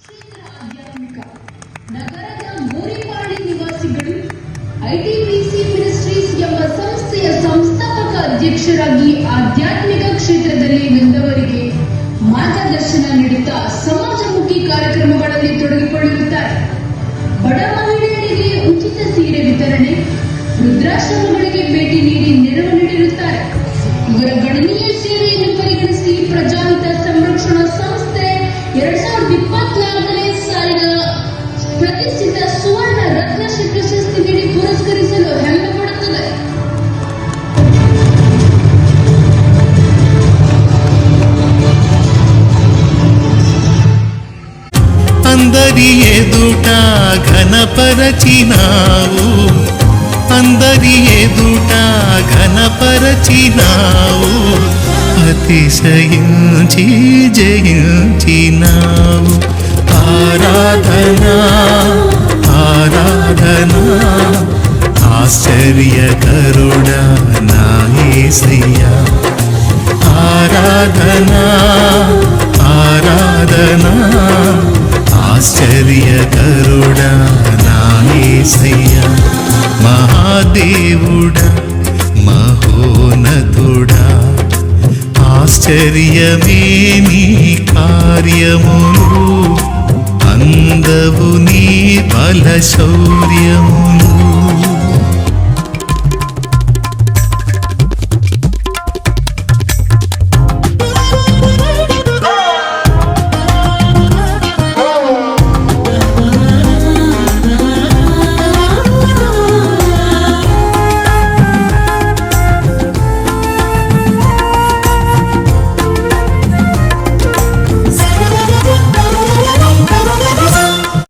ಕ್ಷೇತ್ರ ಆಧ್ಯಾತ್ಮಿಕ ನಗರದ ಗೋರಿಪಾಡಿ ನಿವಾಸಿಗಳು ಐಟಿಬಿಸಿ ಮಿನಿಸ್ಟ್ರೀಸ್ ಎಂಬ ಸಂಸ್ಥೆಯ ಸಂಸ್ಥಾಪಕ ಅಧ್ಯಕ್ಷರಾಗಿ ಆಧ್ಯಾತ್ಮಿಕ ಕ್ಷೇತ್ರದಲ್ಲಿ ನಿಂತವರಿಗೆ ಮಾರ್ಗದರ್ಶನ ನೀಡುತ್ತಾ ಸಮಾಜಮುಖಿ ಕಾರ್ಯಕ್ರಮಗಳಲ್ಲಿ ತೊಡಗಿಕೊಳ್ಳುತ್ತಾರೆ. ಬಡ ಮಹಿಳೆಯರಿಗೆ ಉಚಿತ ಸೀರೆ ವಿತರಣೆ, ವೃದ್ಧಾಶ್ರಮಗಳಿಗೆ ಭೇಟಿ ನೀಡಿ ನೆರವು ನೀಡಿರುತ್ತಾರೆ. ಇವರ ಗಣನೀಯ ಸೇವೆಯನ್ನು ಪರಿಗಣಿಸಿ ಪ್ರಜಾಹಿತ ಸಂರಕ್ಷಣಾ ಸಂಸ್ಥೆ 2024ನೇ ಸಾಲಿನ ಪ್ರತಿಷ್ಠಿತ ಸುವರ್ಣ ರತ್ನಶ್ರೀ ಪ್ರಶಸ್ತಿ ನೀಡಿ ಪುರಸ್ಕರಿಸಲು ಹೆಮ್ಮೆ ಪಡುತ್ತದೆ. అందరి ఎదుట ఘనపరచినావు, అందరి ఎదుట ఘనపరచినావు, అతిశయించి జయించినావు. ఆరాధనా ఆరాధనా ఆశ్చర్యకరుడా నా యేసయ్యా. ఆరాధనా ఆరాధనా ఆశ్చర్యకరుడా నా యేసయ్యా. మహాదేవుడా మహోన్నతుడా ఆశ్చర్యమే నీ కార్యములు, అందవు నీ బల శౌర్యములు.